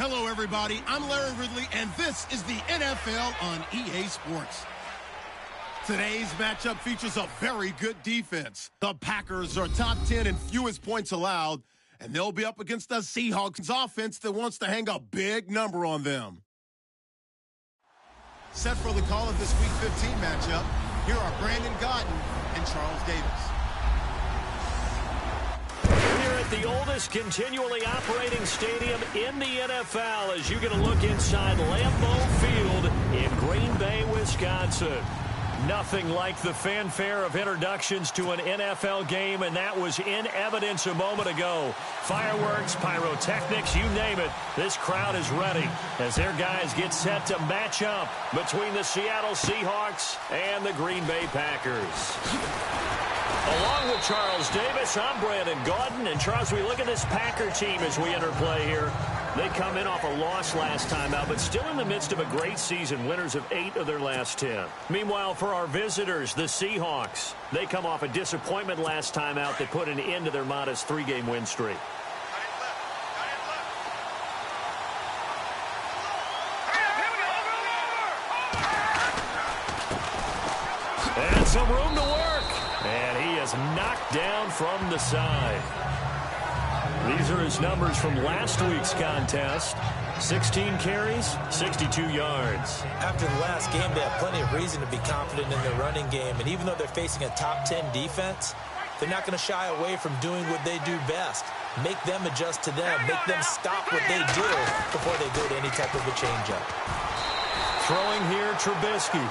Hello, everybody. I'm Larry Ridley, and this is the NFL on EA Sports. Today's matchup features a very good defense. The Packers are top 10 in fewest points allowed, and they'll be up against the Seahawks offense that wants to hang a big number on them. Set for the call of this Week 15 matchup, here are Brandon Gaudin and Charles Davis. Here at the oldest continually operating stadium in the NFL as you get a look inside Lambeau Field in Green Bay, Wisconsin. Nothing like the fanfare of introductions to an NFL game, and that was in evidence a moment ago. Fireworks, pyrotechnics, you name it. This crowd is ready as their guys get set to match up between the Seattle Seahawks and the Green Bay Packers. Along with Charles Davis, I'm Brandon Gaudin. And Charles, we look at this Packer team as we enter play here. They come in off a loss last time out, but still in the midst of a great season, winners of 8 of their last 10. Meanwhile, for our visitors, the Seahawks, they come off a disappointment last time out that put an end to their modest 3-game win streak. And some room to work. And he is knocked down from the side. These are his numbers from last week's contest. 16 carries, 62 yards. After the last game, they have plenty of reason to be confident in their running game. And even though they're facing a top 10 defense, they're not going to shy away from doing what they do best. Make them adjust to them. Make them stop what they do before they go to any type of a changeup. Throwing here, Trubisky.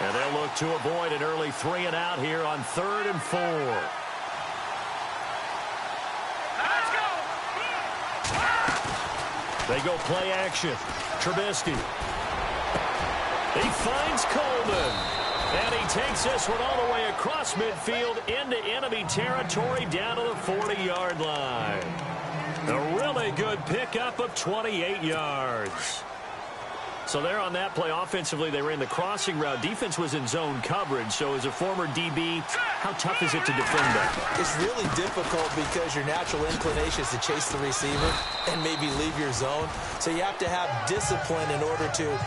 And they'll look to avoid an early 3-and-out here on 3rd and 4. They go play action. Trubisky. He finds Coleman. And he takes this one all the way across midfield into enemy territory down to the 40-yard line. A really good pickup of 28 yards. So there on that play, offensively, they ran the crossing route. Defense was in zone coverage. So as a former DB, how tough is it to defend that? It's really difficult because your natural inclination is to chase the receiver and maybe leave your zone. So you have to have discipline in order to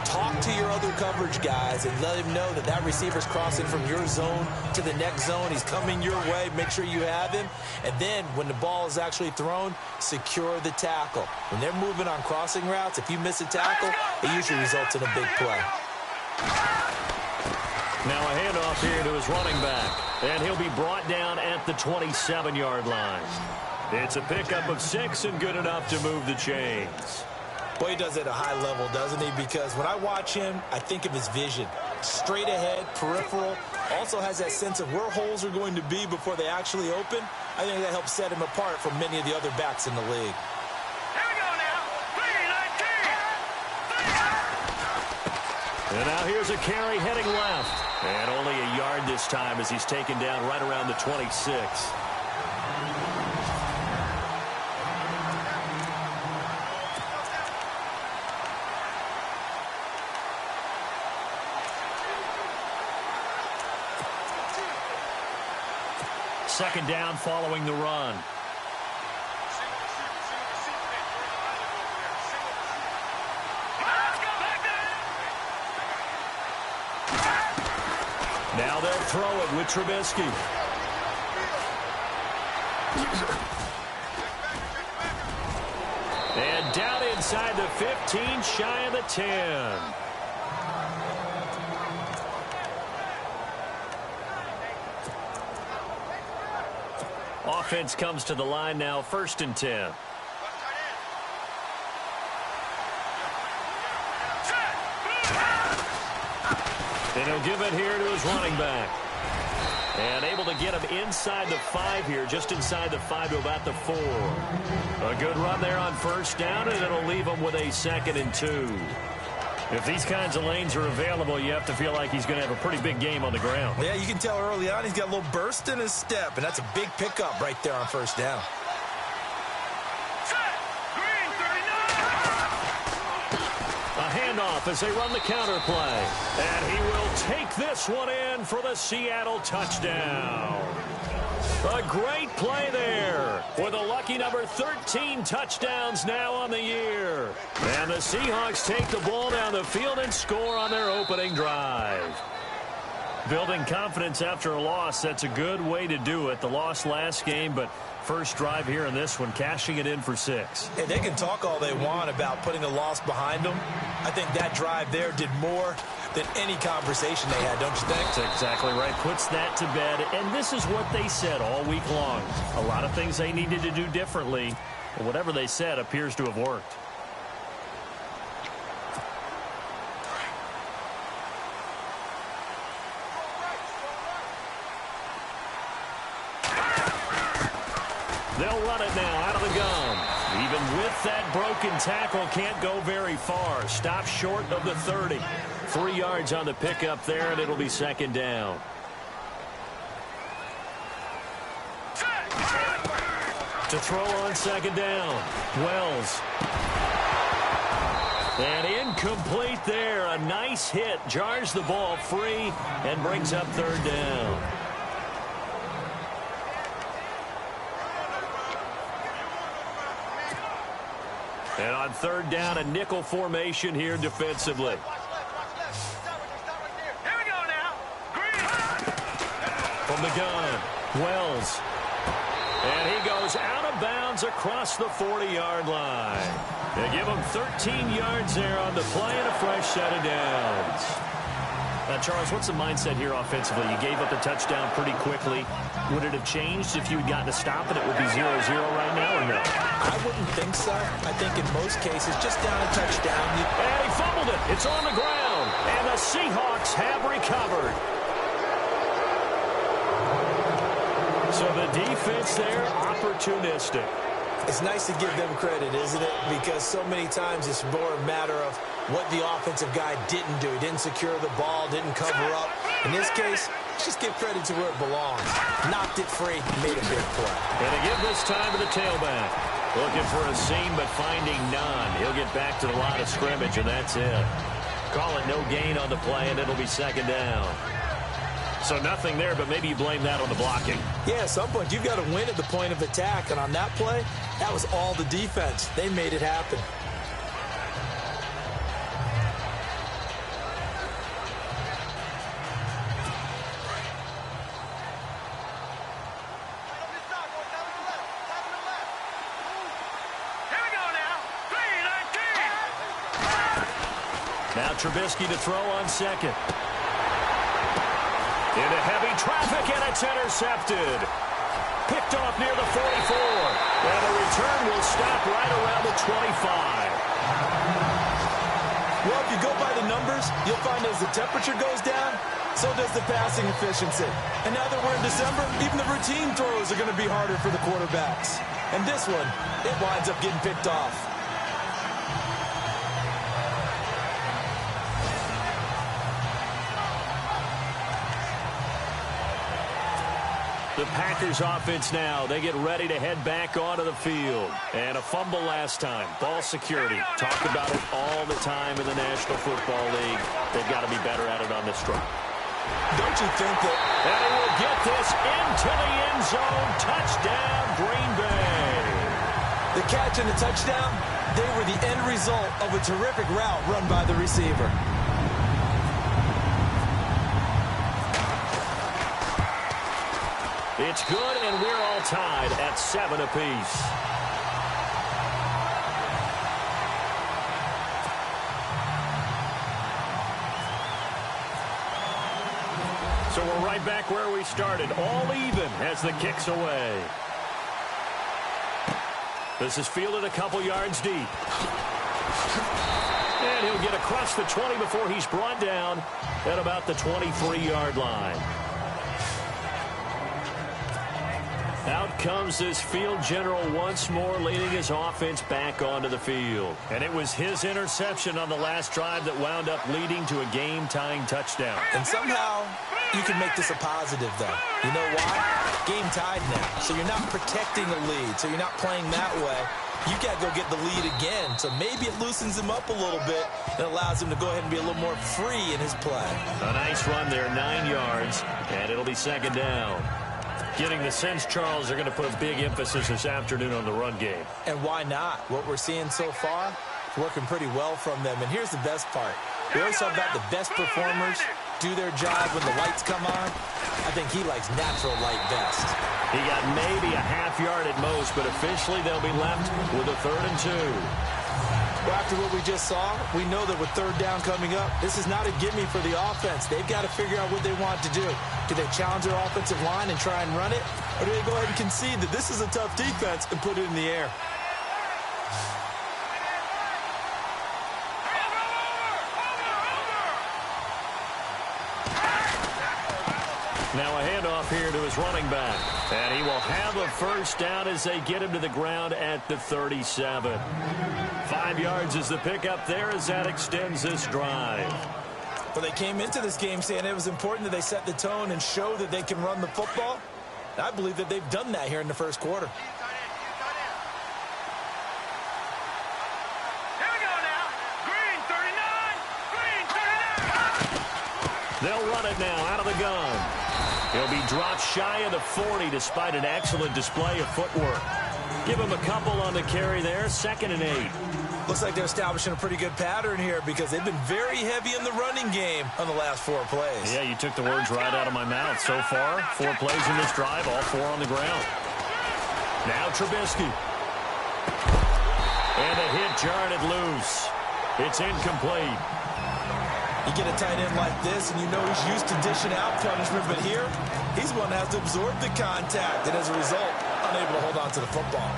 talk to your other coverage guys and let him know that that receiver's crossing from your zone to the next zone. He's coming your way. Make sure you have him. And then when the ball is actually thrown, secure the tackle. When they're moving on crossing routes, if you miss a tackle, it usually results in a big play. Now a handoff here to his running back. And he'll be brought down at the 27-yard line. It's a pickup of 6 and good enough to move the chains. Boy, he does it at a high level, doesn't he? Because when I watch him, I think of his vision. Straight ahead, peripheral. Also has that sense of where holes are going to be before they actually open. I think that helps set him apart from many of the other backs in the league. Here we go now. 3-19. And now here's a carry heading left. And only a yard this time as he's taken down right around the 26. Second down following the run. Now they'll throw it with Trubisky. And down inside the 15, shy of the 10. Offense comes to the line now, 1st and 10. And he'll give it here to his running back. And able to get him inside the 5 here, just inside the 5 to about the 4. A good run there on 1st down, and it'll leave him with a 2nd and 2. If these kinds of lanes are available, you have to feel like he's going to have a pretty big game on the ground. Yeah, you can tell early on he's got a little burst in his step, and that's a big pickup right there on 1st down. A handoff as they run the counter play. And he will take this one in for the Seattle touchdown. A great play there with a lucky number 13 touchdowns now on the year. And the Seahawks take the ball down the field and score on their opening drive. Building confidence after a loss, that's a good way to do it. The loss last game, but first drive here in this one, cashing it in for 6. Hey, they can talk all they want about putting a loss behind them. I think that drive there did more than any conversation they had, don't you think? That's exactly right. Puts that to bed. And this is what they said all week long. A lot of things they needed to do differently. But whatever they said appears to have worked. They'll run it now out of the gun. Even with that broken tackle, can't go very far. Stop short of the 30. 3 yards on the pickup there, and it'll be second down. To throw on second down, Wells. And incomplete there. A nice hit. Jars the ball free and brings up third down. And on third down, a nickel formation here defensively. Here we go now. From the gun, Wells. And he goes out of bounds across the 40-yard line. They give him 13 yards there on the play and a fresh set of downs. Now, Charles, what's the mindset here offensively? You gave up the touchdown pretty quickly. Would it have changed if you had gotten a stop and it would be 0-0 right now, or no? I wouldn't think so. I think in most cases, just down a touchdown. And he fumbled it. It's on the ground. And the Seahawks have recovered. So the defense there, opportunistic. It's nice to give them credit, isn't it? Because so many times it's more a matter of what the offensive guy didn't do. He didn't secure the ball, didn't cover up. In this case, just give credit to where it belongs. Knocked it free, made a big play. And to give this time to the tailback. Looking for a seam, but finding none. He'll get back to the line of scrimmage, and that's it. Call it no gain on the play, and it'll be second down. So nothing there, but maybe you blame that on the blocking. Yeah, at some point, you've got to win at the point of attack. And on that play, that was all the defense. They made it happen. Here we go now. 3-19. Now Trubisky to throw on second. Into heavy traffic, and it's intercepted. Picked off near the 44. And the return will stop right around the 25. Well, if you go by the numbers, you'll find as the temperature goes down, so does the passing efficiency. And now that we're in December, even the routine throws are going to be harder for the quarterbacks. And this one, it winds up getting picked off. The Packers offense now, they get ready to head back onto the field. And a fumble last time. Ball security. Talk about it all the time in the National Football League. They've got to be better at it on this drive. Don't you think that... And he will get this into the end zone. Touchdown, Green Bay. The catch and the touchdown, they were the end result of a terrific route run by the receiver. It's good, and we're all tied at 7 apiece. So we're right back where we started, all even as the kick's away. This is fielded a couple yards deep. And he'll get across the 20 before he's brought down at about the 23-yard line. Out comes this field general once more, leading his offense back onto the field. And it was his interception on the last drive that wound up leading to a game-tying touchdown. And somehow, you can make this a positive, though. You know why? Game tied now. So you're not protecting the lead. So you're not playing that way. you got to go get the lead again. So maybe it loosens him up a little bit and allows him to go ahead and be a little more free in his play. A nice run there, 9 yards, and it'll be second down. Getting the sense, Charles, they're going to put a big emphasis this afternoon on the run game. And why not? What we're seeing so far is working pretty well from them. And here's the best part. We always talk about the best performers do their job when the lights come on. I think he likes natural light best. He got maybe a half yard at most, but officially they'll be left with a 3rd and 2. Well, after what we just saw, we know that with 3rd down coming up, this is not a gimme for the offense. They've got to figure out what they want to do. Do they challenge their offensive line and try and run it? Or do they go ahead and concede that this is a tough defense and put it in the air? Now a handoff here to his running back. And he will have a 1st down as they get him to the ground at the 37. 5 yards is the pickup there as that extends this drive. Well, they came into this game saying it was important that they set the tone and show that they can run the football. And I believe that they've done that here in the first quarter. Here we go now. Green 39. Green 39. They'll run it now out of the gun. He'll be dropped shy of the 40 despite an excellent display of footwork. Give him a couple on the carry there, 2nd and 8. Looks like they're establishing a pretty good pattern here because they've been very heavy in the running game on the last 4 plays. Yeah, you took the words right out of my mouth. So far, 4 plays in this drive, all 4 on the ground. Now Trubisky. And a hit jarred it loose. It's incomplete. You get a tight end like this, and you know he's used to dishing out punishment, but here, he's one that has to absorb the contact, and as a result, unable to hold on to the football.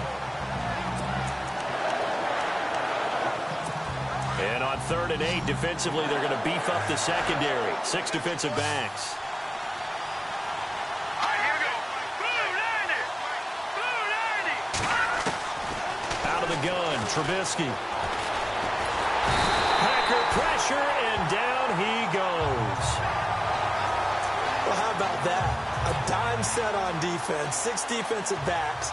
And on 3rd and 8, defensively, they're going to beef up the secondary. 6 defensive backs. All right, here we go. Blue 90. Blue 90. Out of the gun, Trubisky. Packer pressure, and down he goes. Well, how about that? A dime set on defense, 6 defensive backs.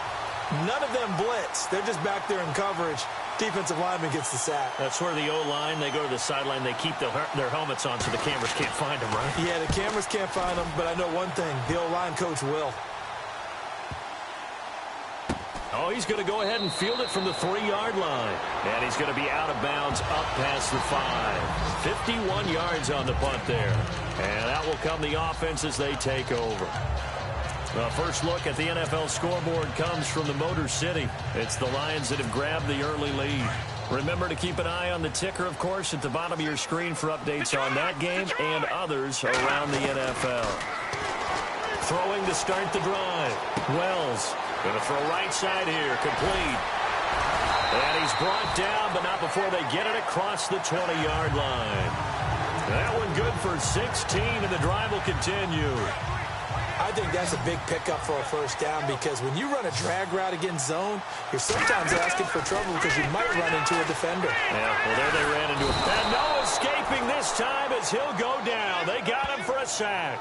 None of them blitz. They're just back there in coverage. Defensive lineman gets the sack. That's where the O-line, they go to the sideline, they keep their helmets on so the cameras can't find them, right? Yeah, the cameras can't find them, but I know one thing. The O-line coach will. Oh, he's going to go ahead and field it from the 3-yard line. And he's going to be out of bounds up past the 5. 51 yards on the punt there. And that will come the offense as they take over. The first look at the NFL scoreboard comes from the Motor City. It's the Lions that have grabbed the early lead. Remember to keep an eye on the ticker, of course, at the bottom of your screen for updates on that game and others around the NFL. Throwing to start the drive. Wells going to throw right side here, complete. And he's brought down, but not before they get it across the 20-yard line. That one good for 16, and the drive will continue. I think that's a big pickup for a 1st down because when you run a drag route against zone, you're sometimes asking for trouble because you might run into a defender. Yeah, well, there they ran into him. And no escaping this time as he'll go down. They got him for a sack.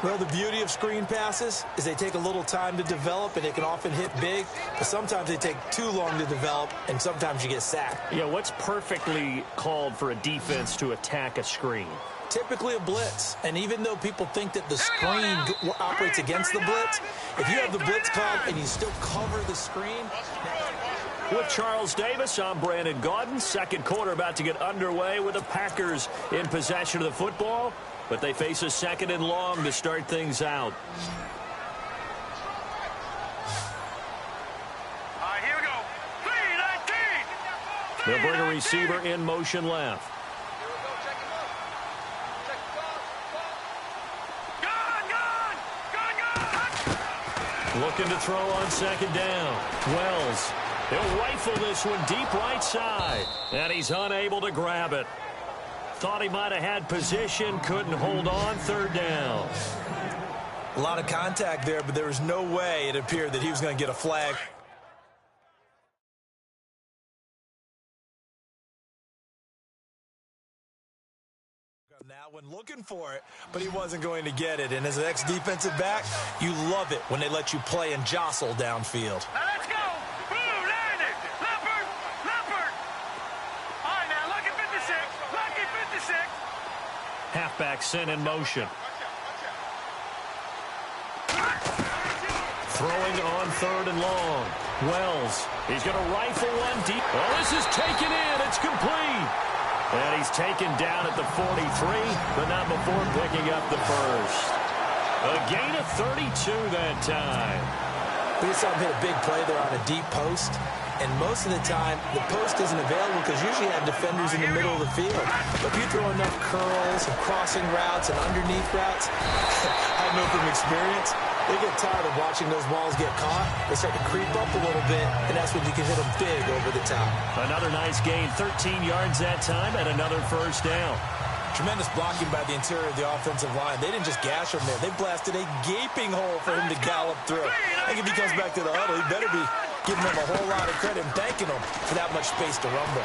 Well, the beauty of screen passes is they take a little time to develop, and they can often hit big, but sometimes they take too long to develop, and sometimes you get sacked. Yeah, what's perfectly called for a defense to attack a screen? Typically a blitz, and even though people think that the screen operates against the blitz, if you have the blitz called and you still cover the screen. With Charles Davis, I'm Brandon Gaudin. Second quarter about to get underway with the Packers in possession of the football, but they face a 2nd and long to start things out. All right, here we go. 3-19. They'll bring a receiver in motion left. Looking to throw on 2nd down. Wells, he'll rifle this one deep right side. And he's unable to grab it. Thought he might have had position, couldn't hold on. 3rd down. A lot of contact there, but there was no way it appeared that he was going to get a flag. Now when looking for it, but he wasn't going to get it. And as an ex-defensive back, you love it when they let you play and jostle downfield. Now let's go. Blue 90. halfback sent in motion. Throwing on 3rd and long. Wells, he's going to rifle one deep. Oh, this is taken in. It's complete. And he's taken down at the 43, but not before picking up the first. A gain of 32 that time. We saw him hit a big play there on a deep post. And most of the time, the post isn't available because usually you have defenders in the middle of the field. But if you throw enough curls and crossing routes and underneath routes, I know from experience, they get tired of watching those balls get caught. They start to creep up a little bit, and that's when you can hit them big over the top. Another nice gain, 13 yards that time, and another first down. Tremendous blocking by the interior of the offensive line. They didn't just gash him there. They blasted a gaping hole for him to gallop through. I think if he comes back to the huddle, he better be giving them a whole lot of credit and thanking them for that much space to rumble.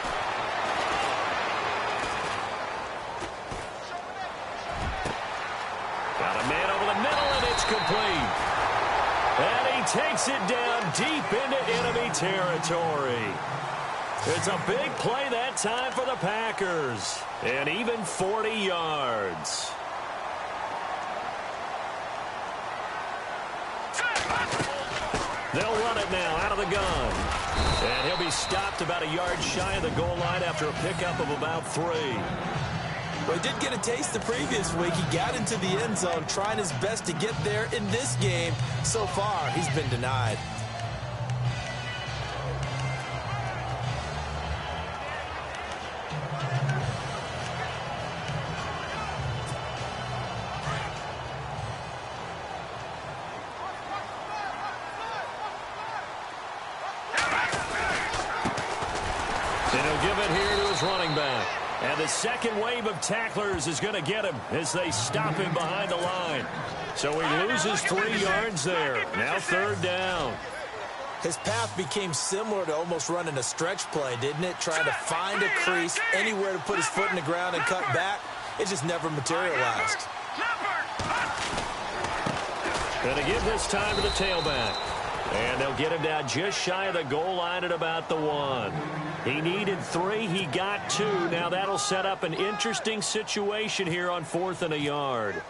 Got a man over the middle, and it's complete. And he takes it down deep into enemy territory. It's a big play that time for the Packers. And even 40 yards. They'll run it now out of the gun. And he'll be stopped about a yard shy of the goal line after a pickup of about 3. Well, he did get a taste the previous week. He got into the end zone trying his best to get there in this game. So far, he's been denied. Running back. And the second wave of tacklers is going to get him as they stop him behind the line. So he loses 3 yards there. Now 3rd down. His path became similar to almost running a stretch play, didn't it? Trying to find a crease, anywhere to put his foot in the ground and cut back. It just never materialized. Going to give this time to the tailback. And they'll get him down just shy of the goal line at about the 1. He needed 3. He got 2. Now that'll set up an interesting situation here on 4th and a yard.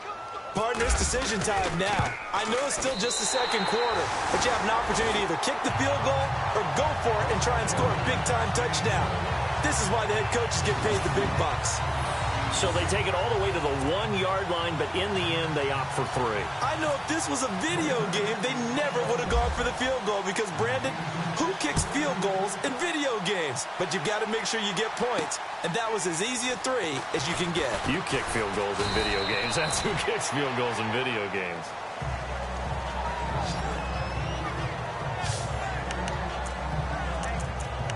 Partner, it's decision time now. I know it's still just the second quarter, but you have an opportunity to either kick the field goal or go for it and try and score a big-time touchdown. This is why the head coaches get paid the big bucks. So they take it all the way to the 1-yard line, but in the end, they opt for 3. I know if this was a video game, they never would have gone for the field goal because, Brandon, who kicks field goals in video games? But you've got to make sure you get points, and that was as easy a 3 as you can get. You kick field goals in video games. That's who kicks field goals in video games.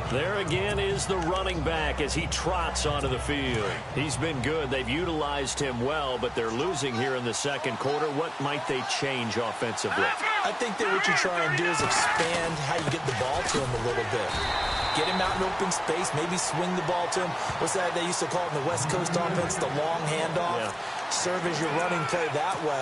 There again is the running back as he trots onto the field. He's been good. They've utilized him well, but they're losing here in the second quarter. What might they change offensively? I think that what you try and do is expand how you get the ball to him a little bit. Get him out in open space, maybe swing the ball to him. What's that they used to call it in the West Coast offense, the long handoff? Yeah. Serve as your running play that way,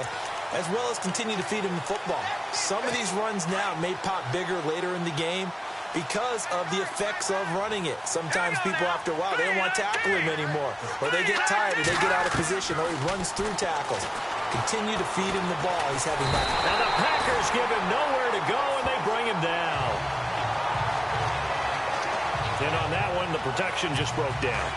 as well as continue to feed him the football. Some of these runs now may pop bigger later in the game because of the effects of running it. Sometimes people, after a while, they don't want to tackle him anymore, or they get tired, or they get out of position, or he runs through tackles. Continue to feed him the ball. He's having that. And the Packers give him nowhere to go, and they bring him down. And on that one, the protection just broke down.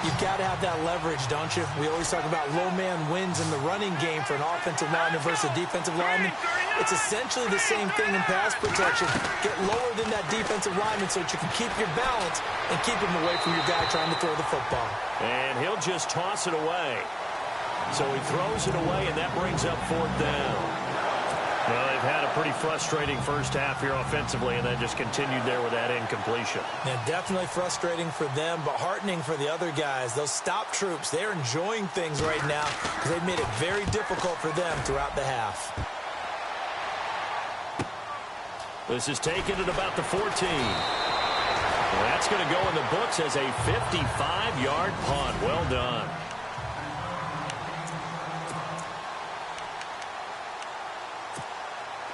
You've got to have that leverage, don't you? We always talk about low man wins in the running game for an offensive lineman versus a defensive lineman. It's essentially the same thing in pass protection. Get lower than that defensive lineman so that you can keep your balance and keep him away from your guy trying to throw the football. And he'll just toss it away. So he throws it away, and that brings up 4th down. Well, they've had a pretty frustrating first half here offensively, and then just continued there with that incompletion. Yeah, definitely frustrating for them, but heartening for the other guys. Those stop troops, they're enjoying things right now because they've made it very difficult for them throughout the half. This is taken at about the 14. Well, that's going to go in the books as a 55-yard punt. Well done.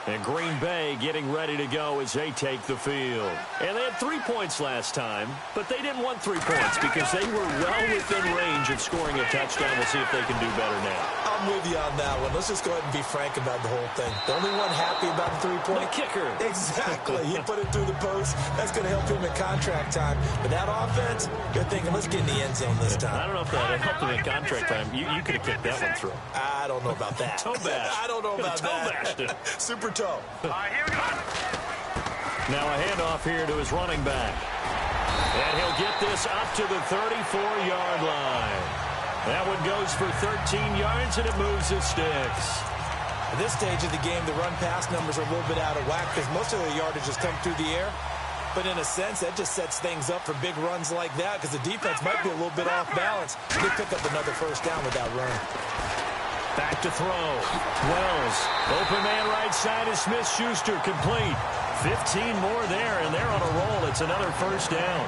And Green Bay getting ready to go as they take the field. And they had 3 points last time, but they didn't want 3 points because they were well within range of scoring a touchdown. We'll see if they can do better now. I'm with you on that one. Let's just go ahead and be frank about the whole thing. The only one happy about the 3-point? The kicker. Exactly. He put it through the post. That's going to help him in contract time. But that offense, they're thinking, let's get in the end zone this time. I don't know if that helped him in contract time. You could have kicked that one through. I don't know about that. Toe bash. I don't know about that. Super toe. All right, here we go. Now a handoff here to his running back. And he'll get this up to the 34-yard line. That one goes for 13 yards, and it moves the sticks. At this stage of the game, the run-pass numbers are a little bit out of whack because most of the yardage has come through the air. But in a sense, that just sets things up for big runs like that because the defense might be a little bit off balance. They pick up another first down with that run. Back to throw. Wells. Open man right side is Smith-Schuster. Complete. 15 more there, and they're on a roll. It's another first down.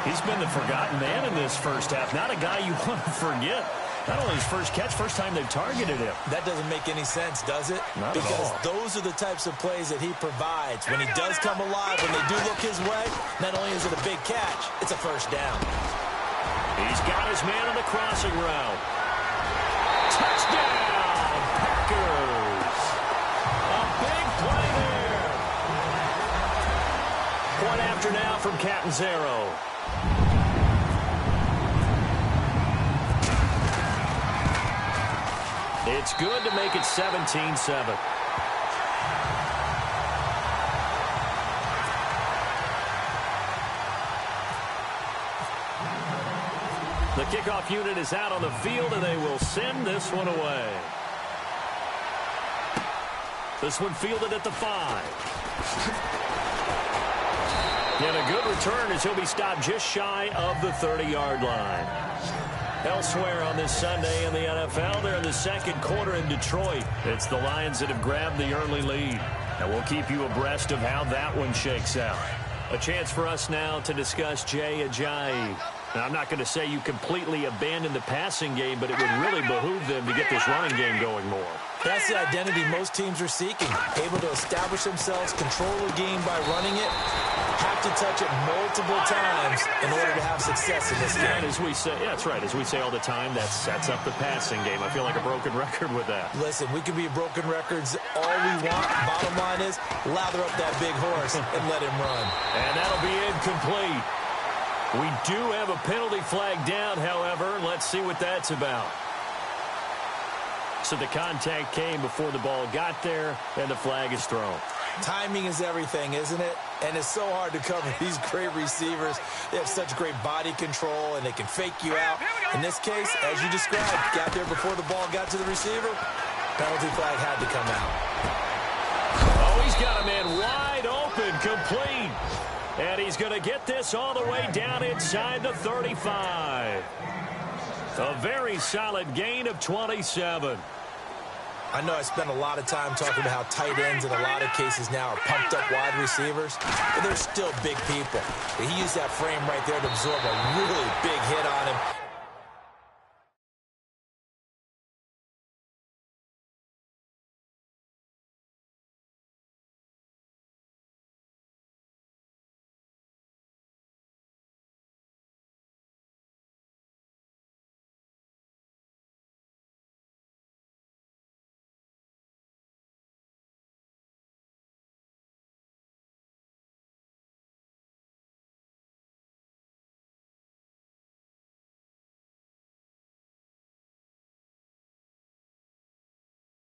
He's been the forgotten man in this first half. Not a guy you want to forget. Not only his first catch, first time they've targeted him. That doesn't make any sense, does it? Not because at all. Those are the types of plays that he provides. When he does come alive, when they do look his way, not only is it a big catch, it's a first down. He's got his man on the crossing route. Touchdown, Packers. A big play there. Point after now from Catanzaro. It's good to make it 17-7. The kickoff unit is out on the field, and they will send this one away. This one fielded at the 5. And a good return as he'll be stopped just shy of the 30-yard line. Elsewhere on this Sunday in the NFL, they're in the second quarter in Detroit. It's the Lions that have grabbed the early lead. And we'll keep you abreast of how that one shakes out. A chance for us now to discuss Jay Ajayi. Now, I'm not going to say you completely abandon the passing game, but it would really behoove them to get this running game going more. That's the identity most teams are seeking. Able to establish themselves, control the game by running it, have to touch it multiple times in order to have success in this game. And as we say, yeah, that's right. As we say all the time, that sets up the passing game. I feel like a broken record with that. Listen, we can be broken records all we want. Bottom line is, lather up that big horse and let him run. And that'll be incomplete. We do have a penalty flag down, however. Let's see what that's about. So the contact came before the ball got there, and the flag is thrown. Timing is everything, isn't it? And it's so hard to cover these great receivers. They have such great body control, and they can fake you out. In this case, as you described, got there before the ball got to the receiver. Penalty flag had to come out. Oh, he's got a man wide open, complete. And he's going to get this all the way down inside the 35. A very solid gain of 27. I know I spent a lot of time talking about how tight ends in a lot of cases now are pumped up wide receivers, but they're still big people. He used that frame right there to absorb a really big hit on him.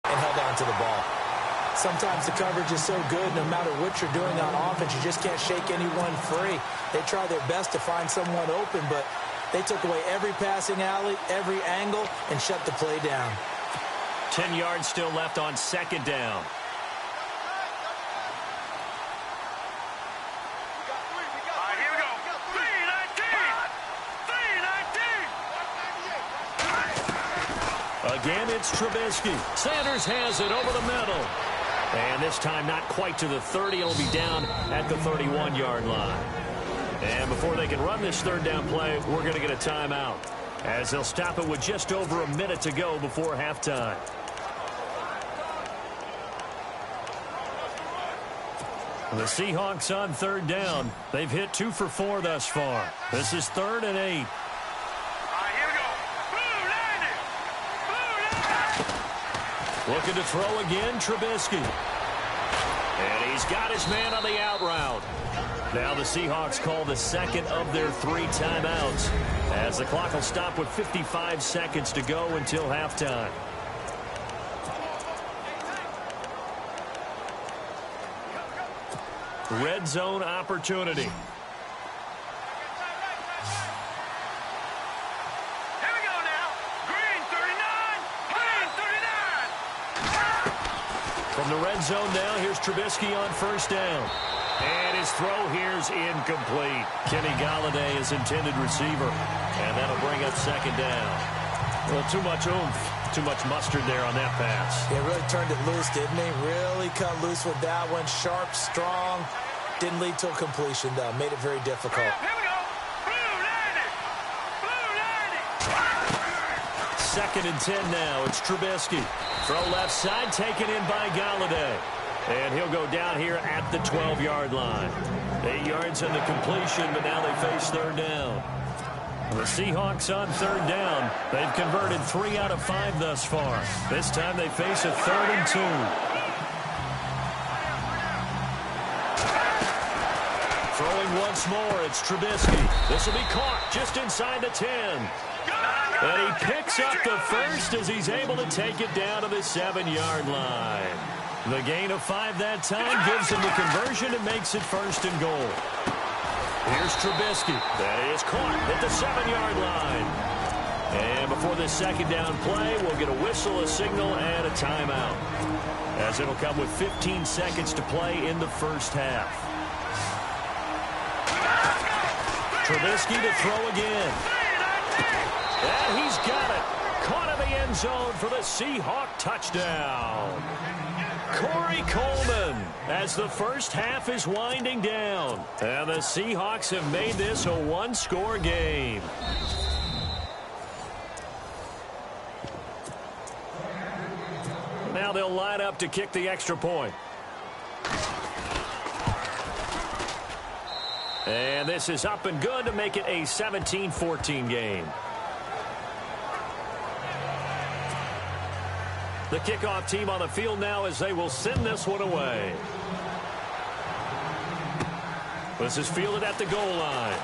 And held on to the ball. Sometimes the coverage is so good, no matter what you're doing on offense, you just can't shake anyone free. They try their best to find someone open, but they took away every passing alley, every angle, and shut the play down. 10 yards still left on second down. All right, here we go. 3-19. 3-19. Again, it's Trubisky. Sanders has it over the middle. And this time not quite to the 30. It'll be down at the 31-yard line. And before they can run this third down play, we're going to get a timeout, as they'll stop it with just over a minute to go before halftime. The Seahawks on third down. They've hit 2 for 4 thus far. This is 3rd and 8. All right, here we go. Blue landing. Blue landing. Looking to throw again, Trubisky. And he's got his man on the out route. Now the Seahawks call the second of their 3 timeouts, as the clock will stop with 55 seconds to go until halftime. Red zone opportunity. Here we go now. Green 39. Green 39. From the red zone now, here's Trubisky on first down. And his throw here's incomplete. Kenny Galladay is intended receiver. And that'll bring up second down. Well, too much oomph. Too much mustard there on that pass. He really turned it loose, didn't he? Really cut loose with that one. Sharp, strong. Didn't lead to a completion, though. Made it very difficult. Here we go. Blue landing. Blue landing. 2nd and 10 now. It's Trubisky. Throw left side, taken in by Galladay. And he'll go down here at the 12-yard line. 8 yards on the completion, but now they face third down. The Seahawks on third down. They've converted 3 out of 5 thus far. This time they face a 3rd and 2. Throwing once more, it's Trubisky. This will be caught just inside the 10. And he picks up the first as he's able to take it down to the 7-yard line. The gain of 5 that time gives him the conversion and makes it 1st and goal. Here's Trubisky. That is caught at the 7-yard line. And before this second down play, we'll get a whistle, a signal, and a timeout, as it'll come with 15 seconds to play in the first half. Trubisky to throw again. And he's got it. Caught in the end zone for the Seahawk touchdown. Corey Coleman, as the first half is winding down. And the Seahawks have made this a 1-score game. Now they'll line up to kick the extra point. And this is up and good to make it a 17-14 game. The kickoff team on the field now as they will send this one away. This is fielded at the goal line.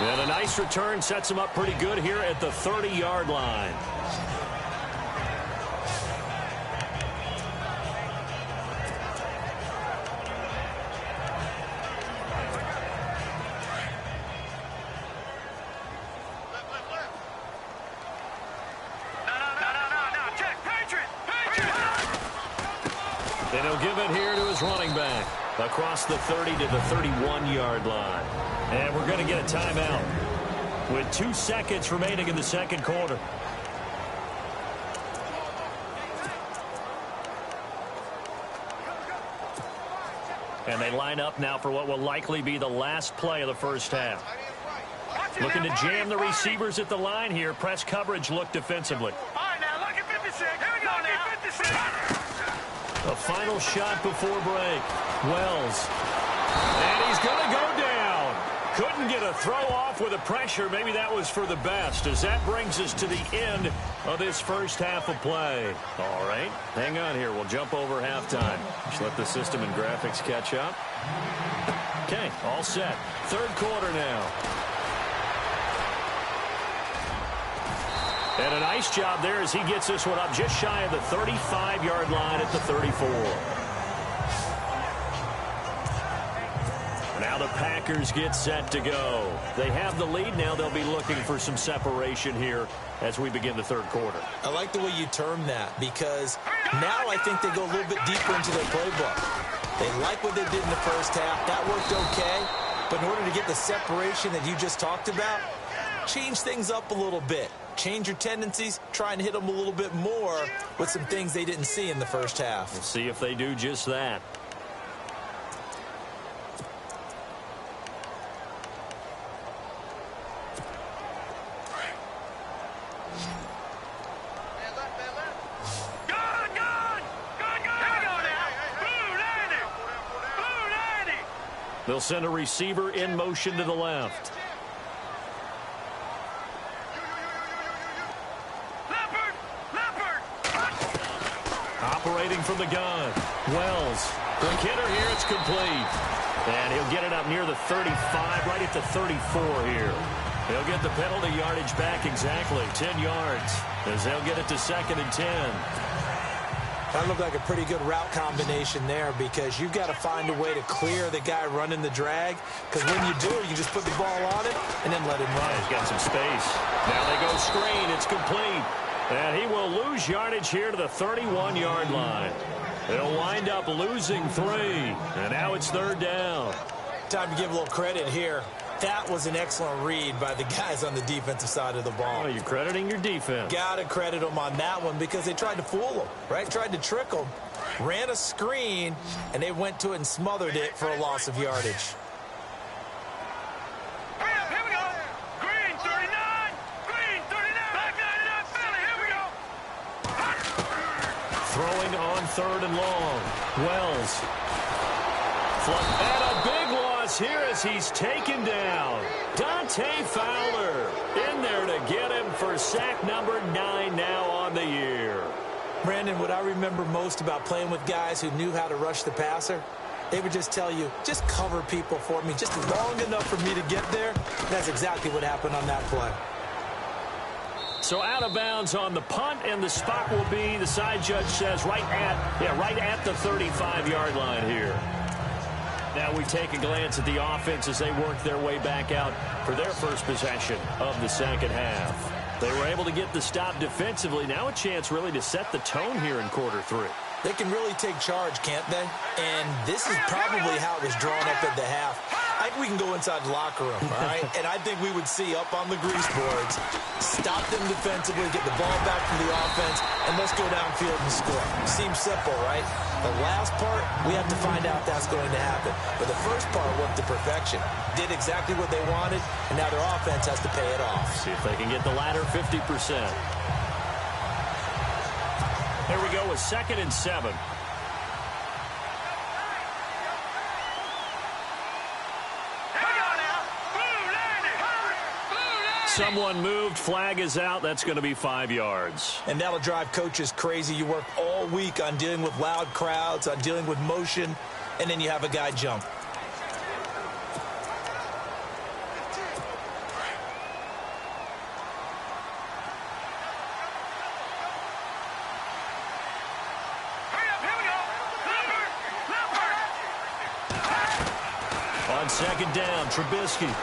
And a nice return sets him up pretty good here at the 30-yard line. And he'll give it here to his running back across the 30 to the 31-yard line. And we're going to get a timeout with 2 seconds remaining in the second quarter. And they line up now for what will likely be the last play of the first half. Looking to jam the receivers at the line here. Press coverage look defensively. All right, now look at 56. Here we go now. 56. A final shot before break. Wells. And he's going to go down. Couldn't get a throw off with the pressure. Maybe that was for the best, as that brings us to the end of this first half of play. All right, hang on here. We'll jump over halftime. Just let the system and graphics catch up. Okay, all set. Third quarter now. And a nice job there as he gets this one up just shy of the 35-yard line at the 34. Now the Packers get set to go. They have the lead. Now they'll be looking for some separation here as we begin the third quarter. I like the way you term that, because now I think they go a little bit deeper into their playbook. They like what they did in the first half. That worked okay. But in order to get the separation that you just talked about, change things up a little bit. Change your tendencies, try and hit them a little bit more with some things they didn't see in the first half. We'll see if they do just that. They'll send a receiver in motion to the left. Operating from the gun. Wells. Quick hitter here. It's complete. And he'll get it up near the 35, right at the 34 here. He'll get the penalty yardage back exactly, 10 yards, as they'll get it to 2nd and 10. That looked like a pretty good route combination there because you've got to find a way to clear the guy running the drag, because when you do, you can just put the ball on it and then let him run. Yeah, he's got some space. Now they go screen. It's complete. And he will lose yardage here to the 31-yard line. They'll wind up losing 3. And now it's 3rd down. Time to give a little credit here. That was an excellent read by the guys on the defensive side of the ball. Oh, you're crediting your defense. Got to credit them on that one because they tried to fool them, right? Tried to trick them. Ran a screen, and they went to it and smothered it for a loss of yardage. Here we go. Green 39. Green 39. Back 99. Philly. Here we go. Throwing on 3rd and long. Wells. And a big loss here as he's taken down. Dante Fowler in there to get him for sack number 9 now on the year. Brandon, what I remember most about playing with guys who knew how to rush the passer, they would just tell you, just cover people for me, just long enough for me to get there. That's exactly what happened on that play. So out of bounds on the punt, and the spot will be, the side judge says, right at the 35-yard line here. Now we take a glance at the offense as they work their way back out for their first possession of the second half. They were able to get the stop defensively. Now a chance really to set the tone here in quarter 3. They can really take charge, can't they? And this is probably how it was drawn up at the half. I think we can go inside the locker room, all right? And I think we would see up on the grease boards, stop them defensively, get the ball back to the offense, and let's go downfield and score. Seems simple, right? The last part, we have to find out that's going to happen. But the first part worked to perfection. Did exactly what they wanted, and now their offense has to pay it off. See if they can get the latter 50%. Here we go with 2nd and 7. Someone moved. Flag is out. That's going to be 5 yards. And that'll drive coaches crazy. You work all week on dealing with loud crowds, on dealing with motion, and then you have a guy jump. On 2nd down, Trubisky.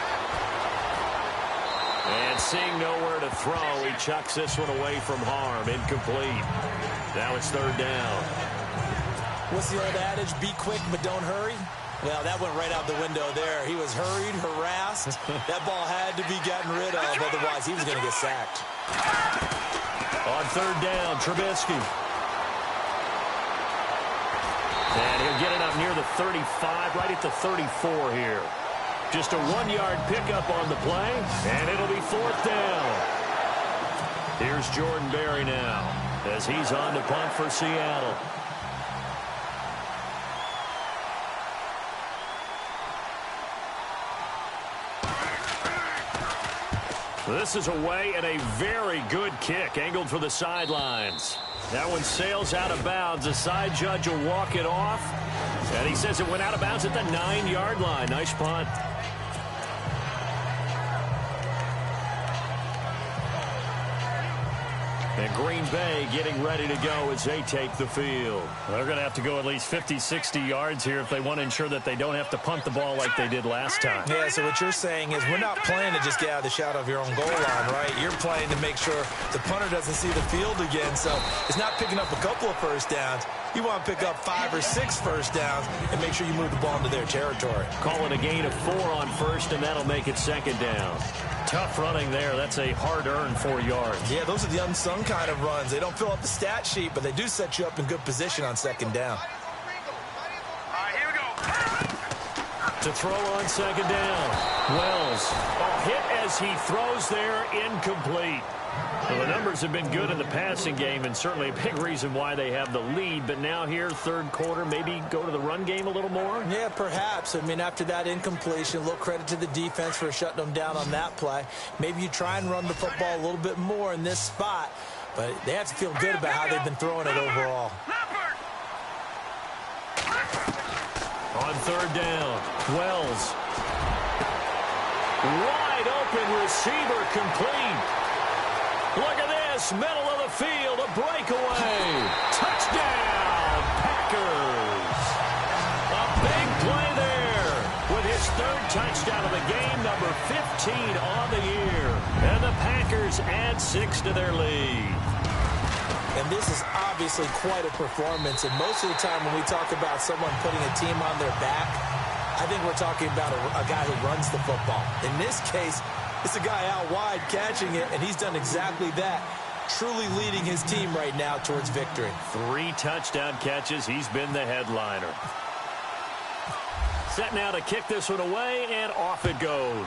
And seeing nowhere to throw, he chucks this one away from harm. Incomplete. Now it's 3rd down. What's the old adage? Be quick, but don't hurry? Well, that went right out the window there. He was hurried, harassed. That ball had to be gotten rid of, otherwise he was going to get sacked. On 3rd down, Trubisky. And he'll get it up near the 35, right at the 34 here. Just a 1-yard pickup on the play, and it'll be 4th down. Here's Jordan Berry now as he's on to punt for Seattle. This is away and a very good kick angled for the sidelines. That one sails out of bounds. The side judge will walk it off. And he says it went out of bounds at the 9-yard line. Nice punt. And Green Bay getting ready to go as they take the field. They're going to have to go at least 50, 60 yards here if they want to ensure that they don't have to punt the ball like they did last time. Yeah, so what you're saying is we're not playing to just get out of the shadow of your own goal line, right? You're playing to make sure the punter doesn't see the field again. So it's not picking up a couple of first downs. You want to pick up 5 or 6 first downs and make sure you move the ball into their territory. Call it a gain of 4 on first, and that'll make it 2nd down. Tough running there. That's a hard-earned 4 yards. Yeah, those are the unsung kind of runs. They don't fill up the stat sheet, but they do set you up in good position on 2nd down. All right, here we go. To throw on second down. Wells, a hit as he throws there, incomplete. Well, the numbers have been good in the passing game and certainly a big reason why they have the lead. But now here, third quarter, maybe go to the run game a little more? Yeah, perhaps. I mean, after that incompletion, a little credit to the defense for shutting them down on that play. Maybe you try and run the football a little bit more in this spot. But they have to feel good about how they've been throwing it overall. On third down, Wells. Wide open receiver complete. Look at this, middle of the field, a breakaway. Touchdown, Packers. A big play there with his third touchdown of the game, number 15 on the year. And the Packers add 6 to their lead. And this is obviously quite a performance. And most of the time when we talk about someone putting a team on their back, I think we're talking about a guy who runs the football. In this case, it's a guy out wide catching it, and he's done exactly that, truly leading his team right now towards victory. 3 touchdown catches. He's been the headliner. Set now to kick this one away, and off it goes.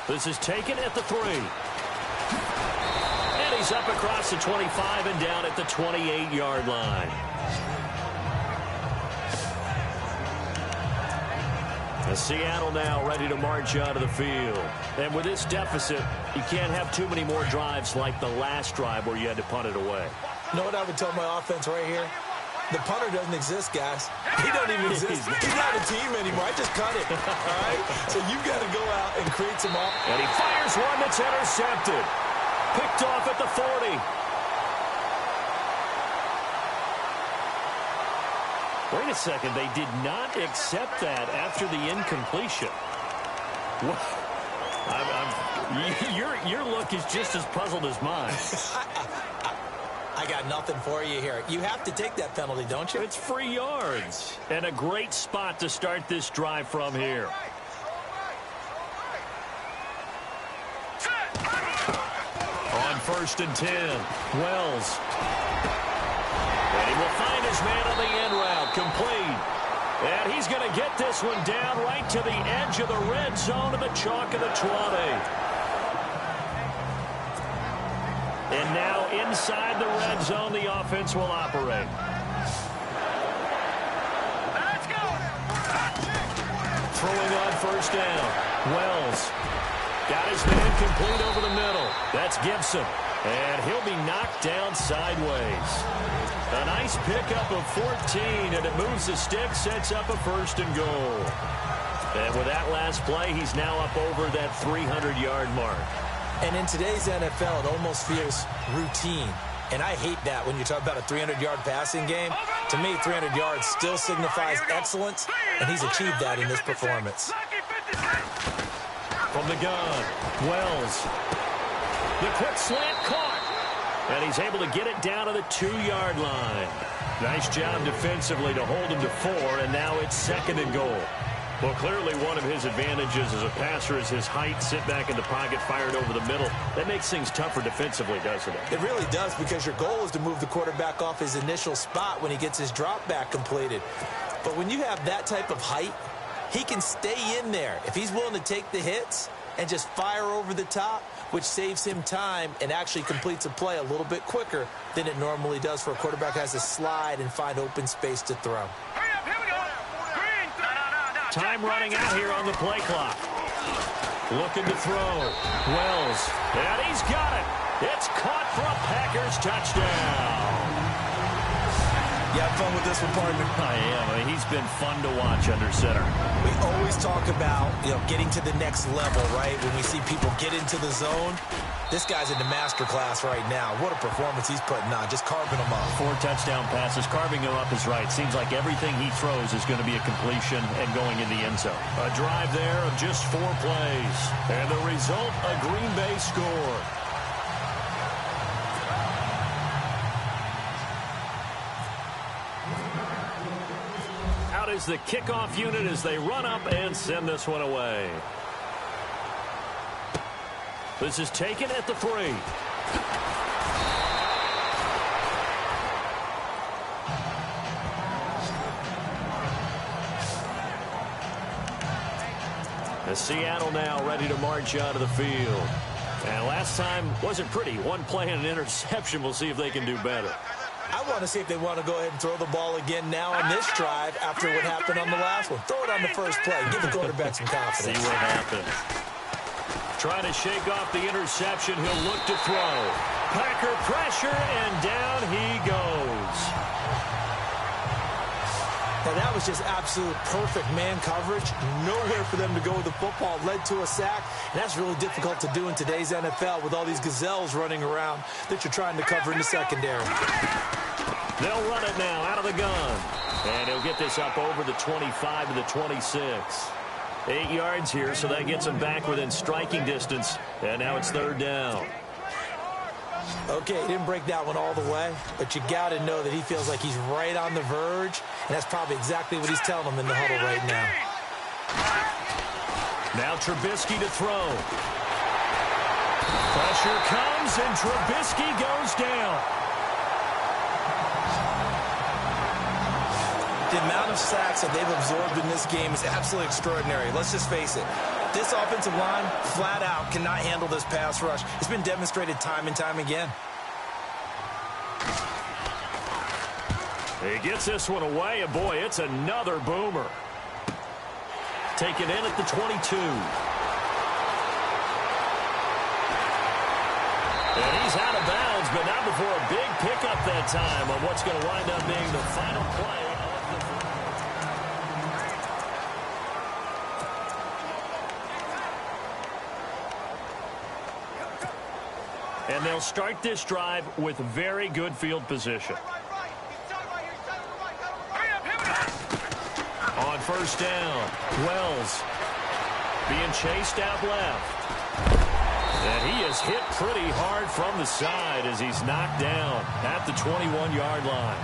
This is taken at the 3. And he's up across the 25 and down at the 28-yard line. Seattle now ready to march out of the field. And with this deficit, you can't have too many more drives like the last drive where you had to punt it away. You know what I would tell my offense right here? The punter doesn't exist, guys. He doesn't even exist. He's not a team anymore. I just cut it. All right? So you've got to go out and create some off. And he fires one that's intercepted. Picked off at the 40. Wait a second, they did not accept that after the incompletion. Your look is just as puzzled as mine. I got nothing for you here. You have to take that penalty, don't you? It's free yards. And a great spot to start this drive from here. On 1st and 10, Wells. And he will find his man on the end route, complete. And he's going to get this one down right to the edge of the red zone of the chalk of the 20. And now inside the red zone, the offense will operate. Let's go. Throwing on 1st down, Wells. Got his man complete over the middle. That's Gibson. And he'll be knocked down sideways. A nice pickup of 14, and it moves the stick, sets up a 1st and goal. And with that last play, he's now up over that 300-yard mark. And in today's NFL, it almost feels routine. And I hate that when you talk about a 300-yard passing game. To me, 300 yards still signifies excellence, and he's achieved that in this performance. From the gun, Wells. The quick slant caught. And he's able to get it down to the 2-yard line. Nice job defensively to hold him to 4, and now it's 2nd and goal. Well, clearly one of his advantages as a passer is his height, sit back in the pocket, fired over the middle. That makes things tougher defensively, doesn't it? It really does, because your goal is to move the quarterback off his initial spot when he gets his drop back completed. But when you have that type of height, he can stay in there. If he's willing to take the hits and just fire over the top, which saves him time and actually completes a play a little bit quicker than it normally does for a quarterback who has to slide and find open space to throw. Hurry up, here we go. Green. No. Time running out here on the play clock. Looking to throw. Wells. And he's got it. It's caught for a Packers touchdown. You have fun with this one, partner? I am. I mean, he's been fun to watch under center. We always talk about, getting to the next level, right? When we see people get into the zone, this guy's in the master class right now. What a performance he's putting on, just carving them up. 4 touchdown passes. Carving them up is right. Seems like everything he throws is going to be a completion and going in the end zone. A drive there of just 4 plays. And the result, a Green Bay score. Is the kickoff unit as they run up and send this one away. This is taken at the 3. As Seattle now ready to march out of the field. And last time wasn't pretty. One play and an interception. We'll see if they can do better. I want to see if they want to go ahead and throw the ball again now on this drive after what happened on the last one. Throw it on the first play. Give the quarterback some confidence. See what happens. Trying to shake off the interception. He'll look to throw. Packer pressure, and down he goes. Now, that was just absolute perfect man coverage. Nowhere for them to go with the football. Led to a sack. And that's really difficult to do in today's NFL with all these gazelles running around that you're trying to cover in the secondary. They'll run it now out of the gun. And he'll get this up over the 25 to the 26. 8 yards here, so that gets him back within striking distance. And now it's third down. Okay, he didn't break that one all the way, but you got to know that he feels like he's right on the verge, and that's probably exactly what he's telling them in the huddle right now. Now Trubisky to throw. Pressure comes, and Trubisky goes down. The amount of sacks that they've absorbed in this game is absolutely extraordinary. Let's just face it. This offensive line, flat out, cannot handle this pass rush. It's been demonstrated time and time again. He gets this one away, and boy, it's another boomer. Taken in at the 22. And he's out of bounds, but not before a big pickup that time on what's going to wind up being the final play. And they'll start this drive with very good field position. On first down, Wells being chased out left. And he is hit pretty hard from the side as he's knocked down at the 21-yard line.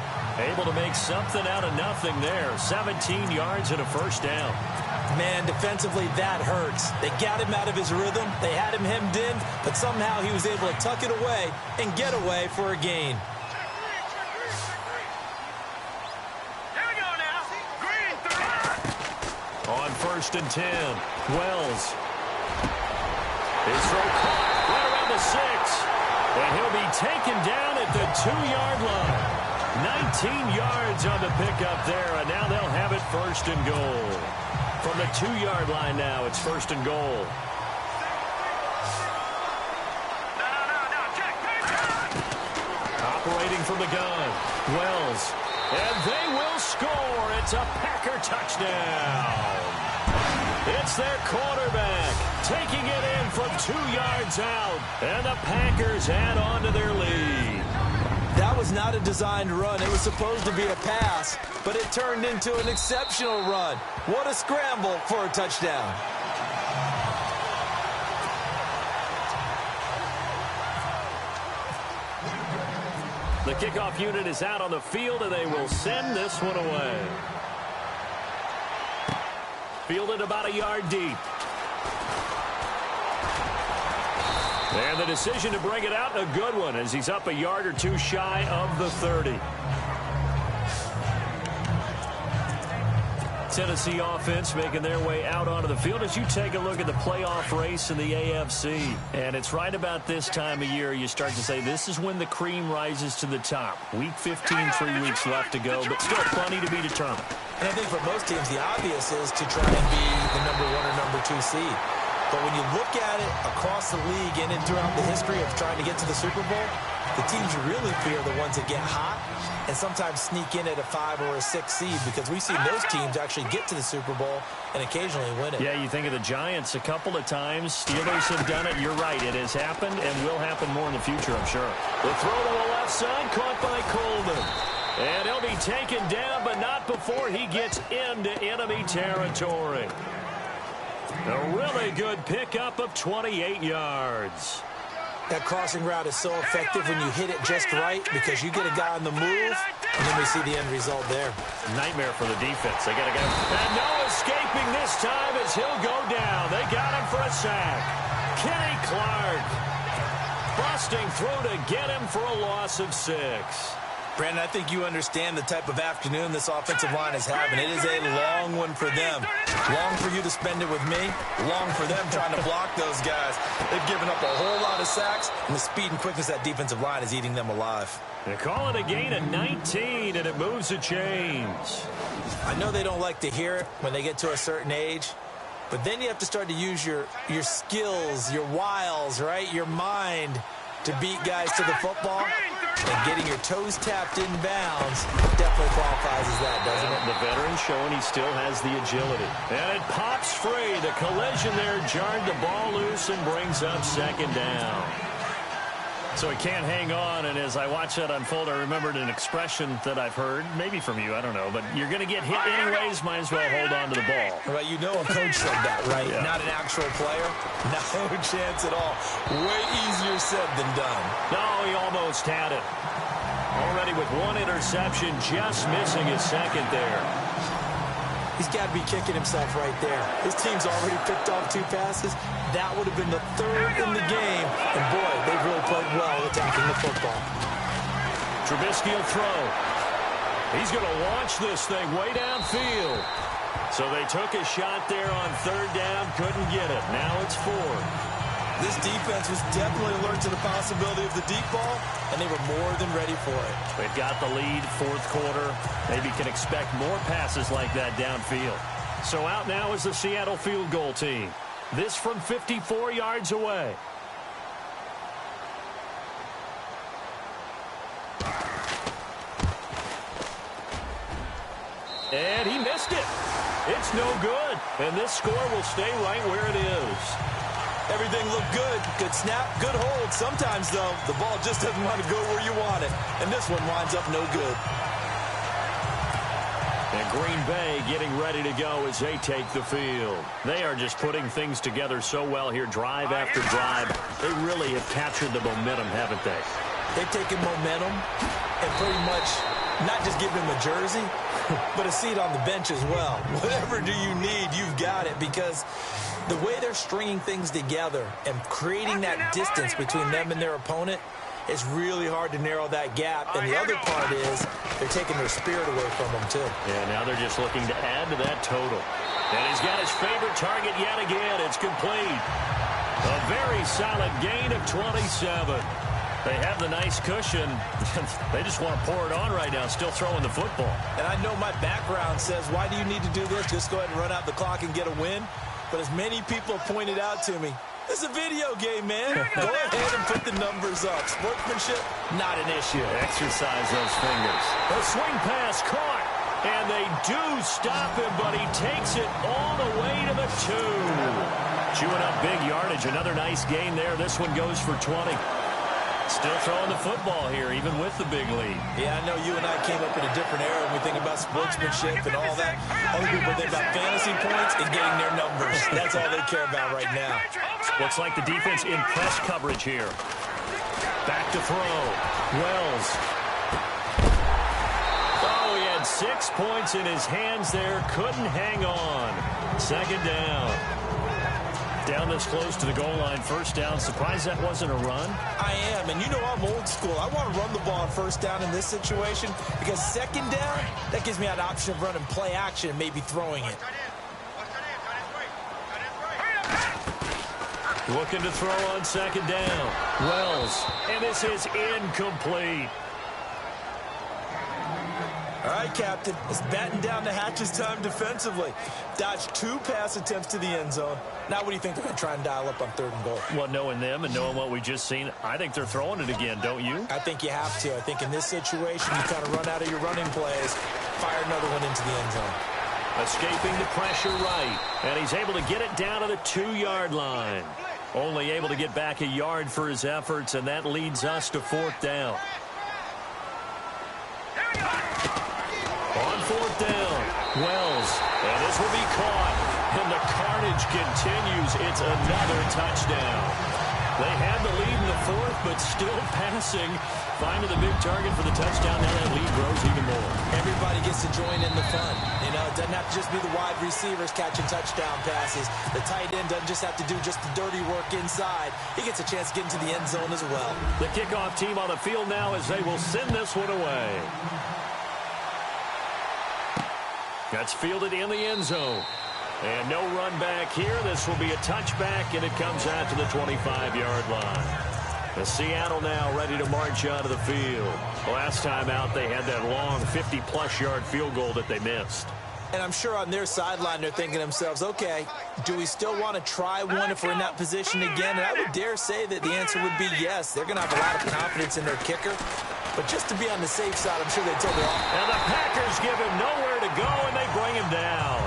Able to make something out of nothing there. 17 yards and a first down. Man, defensively, that hurts. They got him out of his rhythm. They had him hemmed in, but somehow he was able to tuck it away and get away for a gain. Here we go now. Green 3. On first and 10, Wells. His throw caught right around the 6. And he'll be taken down at the 2-yard line. 19 yards on the pickup there, and now they'll have it first and goal. From the 2-yard line now, it's first and goal. Operating from the gun, Wells. And they will score. It's a Packer touchdown. It's their quarterback taking it in from 2 yards out. And the Packers add on to their lead. That was not a designed run. It was supposed to be a pass, but it turned into an exceptional run. What a scramble for a touchdown. The kickoff unit is out on the field, and they will send this one away. Fielded about a yard deep. And the decision to bring it out, a good one, as he's up a yard or two shy of the 30. Tennessee offense making their way out onto the field as you take a look at the playoff race in the AFC. And it's right about this time of year you start to say this is when the cream rises to the top. Week 15, 3 weeks left to go, but still plenty to be determined. And I think for most teams, the obvious is to try and be the number 1 or number 2 seed. But when you look at it across the league and throughout the history of trying to get to the Super Bowl, the teams you really fear are the ones that get hot and sometimes sneak in at a 5 or a 6 seed, because we've seen those teams actually get to the Super Bowl and occasionally win it. Yeah, you think of the Giants a couple of times. Steelers have done it. You're right. It has happened and will happen more in the future, I'm sure. The throw to the left side, caught by Coleman. And he'll be taken down, but not before he gets into enemy territory. A really good pickup of 28 yards. That crossing route is so effective when you hit it just right, because you get a guy on the move, and then we see the end result there. Nightmare for the defense. They got to go. And no escaping this time as he'll go down. They got him for a sack. Kenny Clark busting through to get him for a loss of 6. Brandon, I think you understand the type of afternoon this offensive line is having. It is a long one for them. Long for you to spend it with me. Long for them trying to block those guys. They've given up a whole lot of sacks, and the speed and quickness of that defensive line is eating them alive. They call it a gain of 19, and it moves the chains. I know they don't like to hear it when they get to a certain age, but then you have to start to use your skills, your wiles, right, your mind to beat guys to the football. And getting your toes tapped in bounds definitely qualifies as that, doesn't it? The veteran showing he still has the agility. And it pops free. The collision there jarred the ball loose and brings up second down. So he can't hang on, and as I watch that unfold, I remembered an expression that I've heard, maybe from you, I don't know, but you're going to get hit anyways, might as well hold on to the ball. Well, you know a coach said that, right? Yeah. Not an actual player. No chance at all. Way easier said than done. No, he almost had it. Already with one interception, just missing his second there. He's got to be kicking himself right there. His team's already picked off 2 passes. That would have been the 3rd in the game. And, boy, they've really played well attacking the football. Trubisky will throw. He's going to launch this thing way downfield. So they took a shot there on 3rd down, couldn't get it. Now it's 4th. This defense was definitely alert to the possibility of the deep ball, and they were more than ready for it. They've got the lead, 4th quarter. Maybe can expect more passes like that downfield. So out now is the Seattle field goal team. This from 54 yards away. And he missed it. It's no good. And this score will stay right where it is. Everything looked good. Good snap, good hold. Sometimes, though, the ball just doesn't want to go where you want it. And this one winds up no good. And Green Bay getting ready to go as they take the field. They are just putting things together so well here, drive after drive. They really have captured the momentum, haven't they? They've taken momentum and pretty much not just given him a jersey, but a seat on the bench as well. Whatever do you need, you've got it, because the way they're stringing things together and creating that distance between them and their opponent, it's really hard to narrow that gap. And the other part is they're taking their spirit away from them, too. Yeah, now they're just looking to add to that total. And he's got his favorite target yet again. It's complete. A very solid gain of 27. They have the nice cushion. They just want to pour it on right now, still throwing the football. And I know my background says, why do you need to do this? Just go ahead and run out the clock and get a win. But as many people pointed out to me, it's a video game, man. Go ahead and put the numbers up. Sportsmanship, not an issue. Exercise those fingers. A swing pass caught. And they do stop him, but he takes it all the way to the 2. Chewing up big yardage. Another nice gain there. This one goes for 20. Still throwing the football here, even with the big lead. Yeah, I know you and I came up in a different era when we think about sportsmanship and all that. Other people think about fantasy points and getting their numbers. That's all they care about right now. Looks like the defense in press coverage here. Back to throw. Wells. Oh, he had 6 points in his hands there. Couldn't hang on. Second down. Down this close to the goal line, 1st down. Surprised that wasn't a run? I am, and you know I'm old school. I want to run the ball on 1st down in this situation because 2nd down, that gives me an option of running play action and maybe throwing it. Looking to throw on 2nd down. Wells, and this is incomplete. All right, Captain, it's batten down the hatches time defensively. Dodged 2 pass attempts to the end zone. Now what do you think they're going to try and dial up on 3rd and goal? Well, knowing them and knowing what we just seen, I think they're throwing it again, don't you? I think you have to. I think in this situation, you kind of run out of your running plays, fire another one into the end zone. Escaping the pressure right, and he's able to get it down to the 2-yard line. Only able to get back a yard for his efforts, and that leads us to 4th down. On 4th down, Wells, and this will be caught, and the carnage continues. It's another touchdown. They had the lead in the fourth, but still passing. Finding the big target for the touchdown. Now that lead grows even more. Everybody gets to join in the fun. You know, it doesn't have to just be the wide receivers catching touchdown passes. The tight end doesn't just have to do just the dirty work inside. He gets a chance to get into the end zone as well. The kickoff team on the field now as they will send this one away. That's fielded in the end zone. And no run back here. This will be a touchback, and it comes out to the 25-yard line. The Seattle now ready to march out of the field. Last time out, they had that long 50-plus yard field goal that they missed. And I'm sure on their sideline, they're thinking to themselves, okay, do we still want to try one if we're in that position again? And I would dare say that the answer would be yes. They're going to have a lot of confidence in their kicker. But just to be on the safe side, I'm sure they told their offense. And the Packers give him nowhere to go, and they bring him down.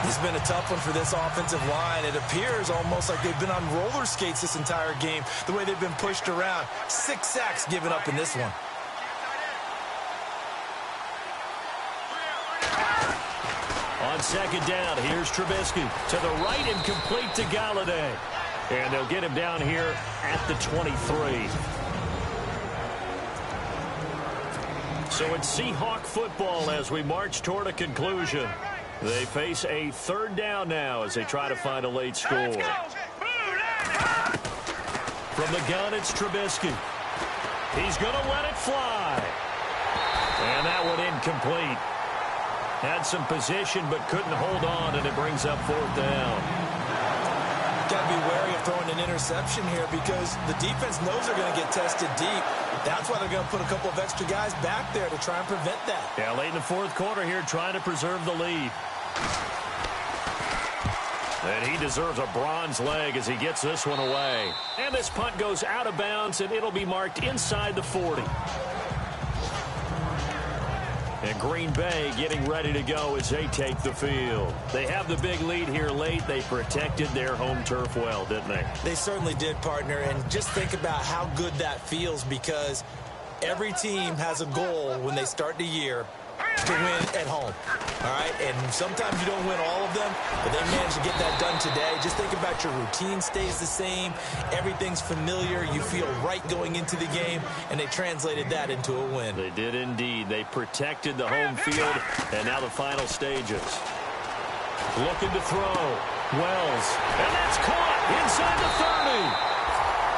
It's been a tough one for this offensive line. It appears almost like they've been on roller skates this entire game, the way they've been pushed around. 6 sacks given up in this one. On second down, here's Trubisky. To the right and complete to Galladay. And they'll get him down here at the 23. So it's Seahawk football as we march toward a conclusion. They face a third down now as they try to find a late score. From the gun, it's Trubisky. He's going to let it fly. And that one incomplete. Had some position but couldn't hold on, and it brings up fourth down. Got to be wary of throwing an interception here because the defense knows they're going to get tested deep. That's why they're going to put a couple of extra guys back there to try and prevent that. Yeah, late in the fourth quarter here, trying to preserve the lead. And he deserves a bronze leg as he gets this one away. And this punt goes out of bounds, and it'll be marked inside the 40. And Green Bay getting ready to go as they take the field. They have the big lead here late. They protected their home turf well, didn't they? They certainly did, partner. And just think about how good that feels because every team has a goal when they start the year to win at home. All right? And sometimes you don't win all of them, but they managed to get that done today. Just think about your routine stays the same. Everything's familiar. You feel right going into the game, and they translated that into a win. They did indeed. They protected the home field, and now the final stages. Looking to throw. Wells. And that's caught inside the 30.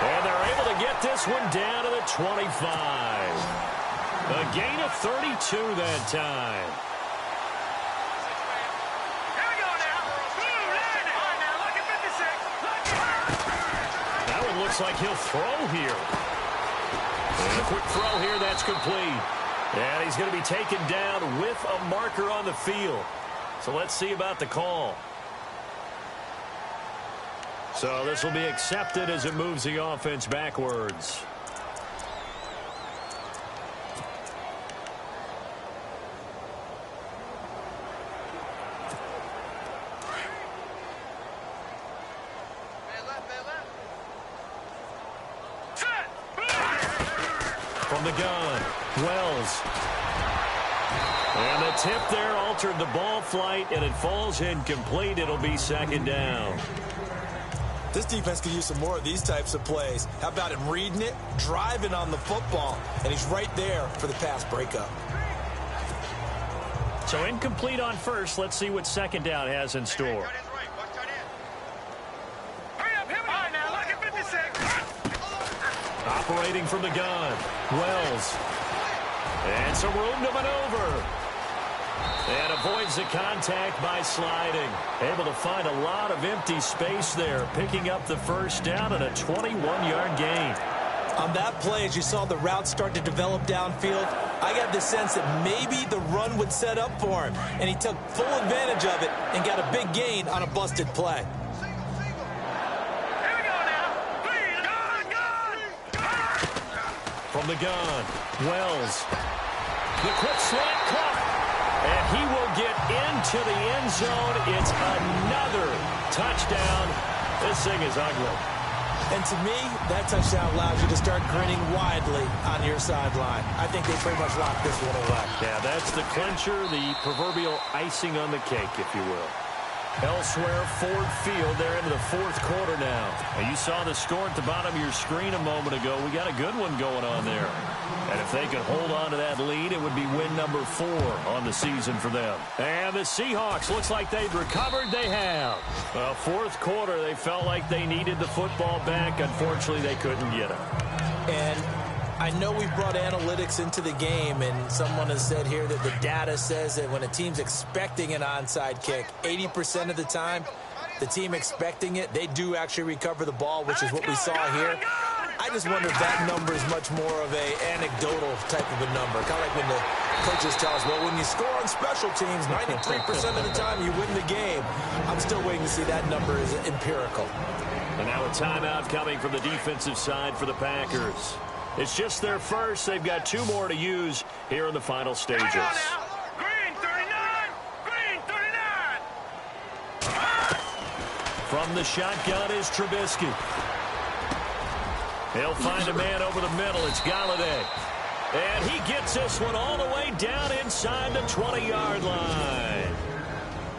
And they're able to get this one down to the 25. A gain of 32 that time. Here we go now. Now look at 56. That one looks like he'll throw here. And a quick throw here, that's complete. And he's going to be taken down with a marker on the field. So let's see about the call. So this will be accepted as it moves the offense backwards. From the gun, Wells. And the tip there altered the ball flight, and it falls incomplete. It'll be second down. This defense could use some more of these types of plays. How about him reading it, driving on the football, and he's right there for the pass breakup. So incomplete on first. Let's see what second down has in store. Operating from the gun, Wells. And some room to maneuver. And avoids the contact by sliding. Able to find a lot of empty space there, picking up the first down and a 21-yard gain. On that play, as you saw the route start to develop downfield, I got the sense that maybe the run would set up for him. And he took full advantage of it and got a big gain on a busted play. From the gun, Wells. The quick slant caught. And he will get into the end zone. It's another touchdown. This thing is ugly. And to me, that touchdown allows you to start grinning widely on your sideline. I think they pretty much locked this one away. Yeah, that's the clincher, the proverbial icing on the cake, if you will. Elsewhere, Ford Field, they're into the fourth quarter now. And you saw the score at the bottom of your screen a moment ago. We got a good one going on there. And if they could hold on to that lead, it would be win number 4 on the season for them. And the Seahawks, looks like they've recovered. They have. Well, fourth quarter, they felt like they needed the football back. Unfortunately, they couldn't get it. And I know we brought analytics into the game, and someone has said here that the data says that when a team's expecting an onside kick, 80% of the time, the team expecting it, they do actually recover the ball, which is what we saw here. I just wonder if that number is much more of a anecdotal type of a number. Kind of like when the coaches tell us, well, when you score on special teams, 93% of the time you win the game. I'm still waiting to see that number is empirical. And now a timeout coming from the defensive side for the Packers. It's just their first. They've got 2 more to use here in the final stages. Green 39! Green 39! From the shotgun is Trubisky. He'll find a man over the middle. It's Galladay. And he gets this one all the way down inside the 20-yard line.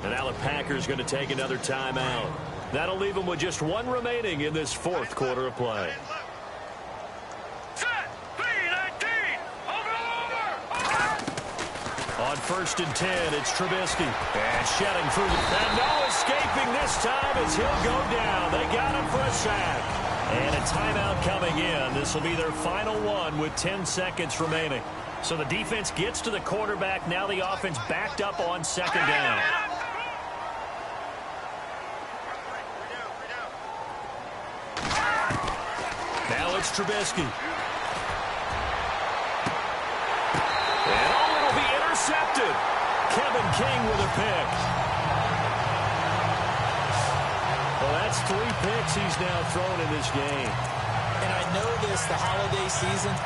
And now the Packers going to take another timeout. That'll leave them with just 1 remaining in this fourth quarter of play. On 1st and 10, it's Trubisky. And shedding through the... And no escaping this time as he'll go down. They got him for a sack. And a timeout coming in. This will be their final one with 10 seconds remaining. So the defense gets to the quarterback. Now the offense backed up on 2nd down. Now it's Trubisky. Intercepted. Kevin King with a pick. Well, that's 3 picks he's now thrown in this game. And I know this, the holiday season,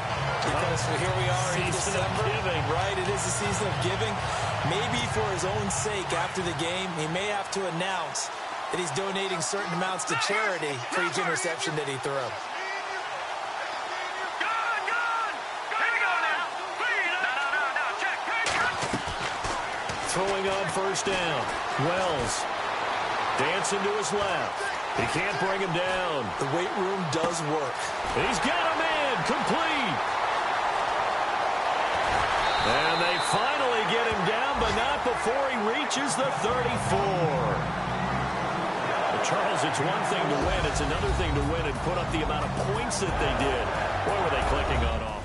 because here we are in December. Right, it is the season of giving. Maybe for his own sake after the game, he may have to announce that he's donating certain amounts to charity for each interception that he throws. Throwing on 1st down. Wells dancing to his left. He can't bring him down. The weight room does work. He's got him in. Complete. And they finally get him down, but not before he reaches the 34. But Charles, it's one thing to win. It's another thing to win and put up the amount of points that they did. Boy, were they clicking on offense.